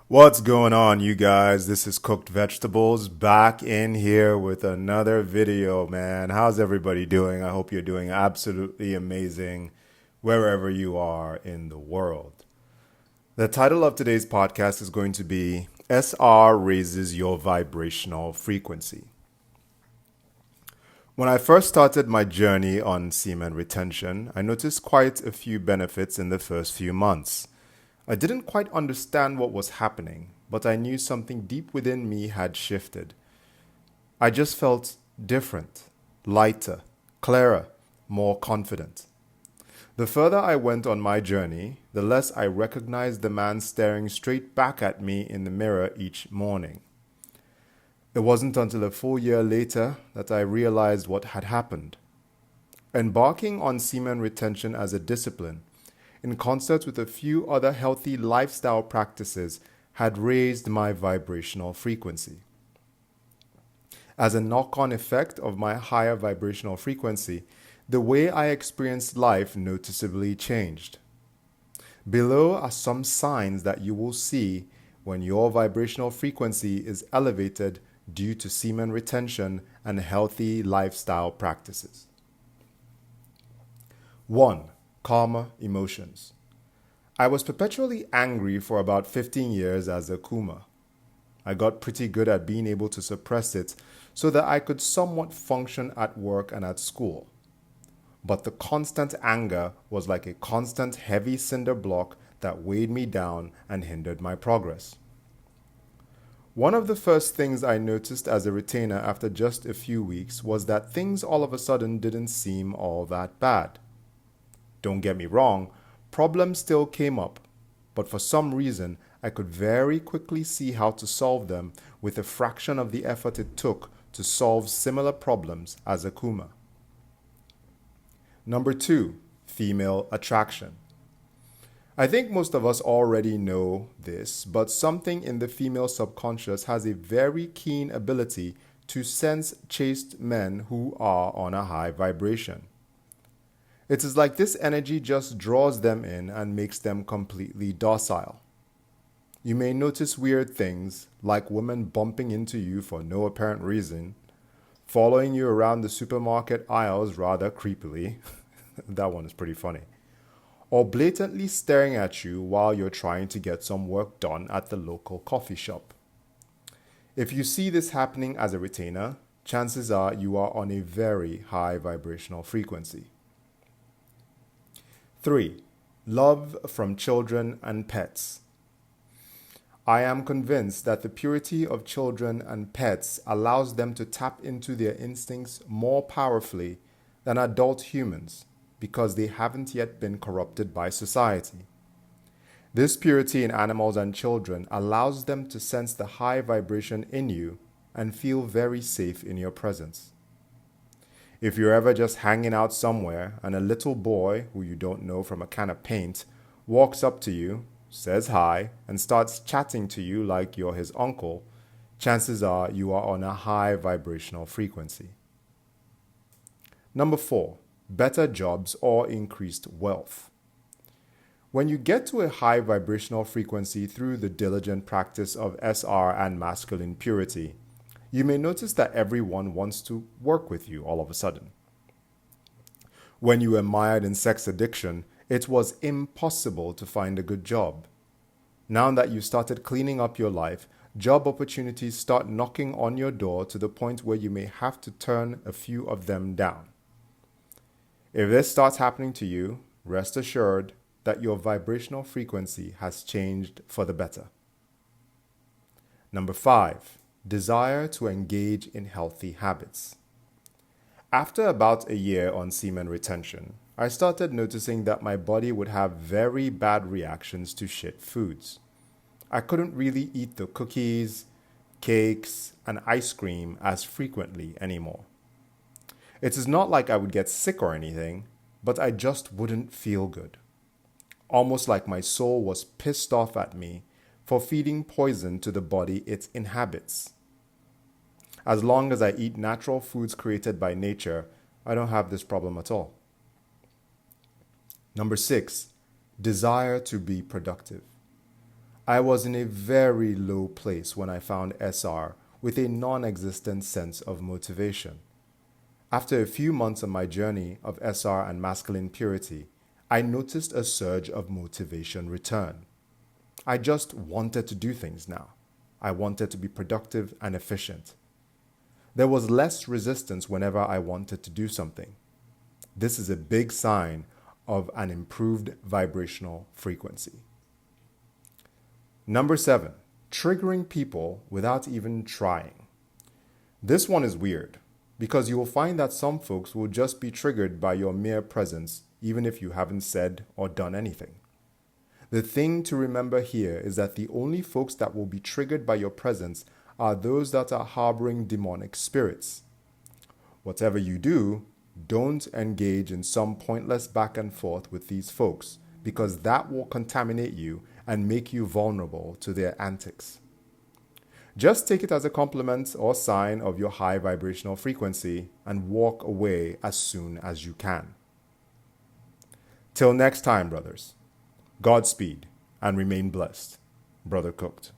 What's going on, you guys? This is Cooked Vegetables back in here with another video, man. How's everybody doing? I hope you're doing absolutely amazing wherever you are in the world. The title of today's podcast is going to be SR Raises Your Vibrational Frequency. When I first started my journey on semen retention, I noticed quite a few benefits in the first few months. I didn't quite understand what was happening, but I knew something deep within me had shifted. I just felt different, lighter, clearer, more confident. The further I went on my journey, the less I recognized the man staring straight back at me in the mirror each morning. It wasn't until a full year later that I realized what had happened. Embarking on semen retention as a discipline, in concert with a few other healthy lifestyle practices, had raised my vibrational frequency. As a knock-on effect of my higher vibrational frequency, the way I experienced life noticeably changed. Below are some signs that you will see when your vibrational frequency is elevated due to semen retention and healthy lifestyle practices. 1. Calmer emotions. I was perpetually angry for about 15 years as a Kuma. I got pretty good at being able to suppress it so that I could somewhat function at work and at school. But the constant anger was like a constant heavy cinder block that weighed me down and hindered my progress. One of the first things I noticed as a retainer after just a few weeks was that things all of a sudden didn't seem all that bad. Don't get me wrong, problems still came up, but for some reason I could very quickly see how to solve them with a fraction of the effort it took to solve similar problems as a Kuma. Number 2, female attraction. I think most of us already know this, but something in the female subconscious has a very keen ability to sense chaste men who are on a high vibration. It is like this energy just draws them in and makes them completely docile. You may notice weird things, like women bumping into you for no apparent reason, following you around the supermarket aisles rather creepily. That one is pretty funny. Or blatantly staring at you while you're trying to get some work done at the local coffee shop. If you see this happening as a retainer, chances are you are on a very high vibrational frequency. 3. Love from children and pets. I am convinced that the purity of children and pets allows them to tap into their instincts more powerfully than adult humans because they haven't yet been corrupted by society. This purity in animals and children allows them to sense the high vibration in you and feel very safe in your presence. If you're ever just hanging out somewhere and a little boy who you don't know from a can of paint walks up to you, says hi, and starts chatting to you like you're his uncle, chances are you are on a high vibrational frequency. Number 4, better jobs or increased wealth. When you get to a high vibrational frequency through the diligent practice of SR and masculine purity, you may notice that everyone wants to work with you all of a sudden. When you were mired in sex addiction, it was impossible to find a good job. Now that you started cleaning up your life, job opportunities start knocking on your door to the point where you may have to turn a few of them down. If this starts happening to you, rest assured that your vibrational frequency has changed for the better. Number 5. Desire to engage in healthy habits. After about a year on semen retention, I started noticing that my body would have very bad reactions to shit foods. I couldn't really eat the cookies, cakes, and ice cream as frequently anymore. It is not like I would get sick or anything, but I just wouldn't feel good. Almost like my soul was pissed off at me for feeding poison to the body it inhabits. As long as I eat natural foods created by nature, I don't have this problem at all. Number 6, desire to be productive. I was in a very low place when I found SR with a non-existent sense of motivation. After a few months on my journey of SR and masculine purity, I noticed a surge of motivation return. I just wanted to do things now. I wanted to be productive and efficient. There was less resistance whenever I wanted to do something. This is a big sign of an improved vibrational frequency. Number 7, triggering people without even trying. This one is weird because you will find that some folks will just be triggered by your mere presence even if you haven't said or done anything. The thing to remember here is that the only folks that will be triggered by your presence are those that are harboring demonic spirits. Whatever you do, don't engage in some pointless back and forth with these folks because that will contaminate you and make you vulnerable to their antics. Just take it as a compliment or sign of your high vibrational frequency and walk away as soon as you can. Till next time, brothers, Godspeed and remain blessed. Brother Cooked.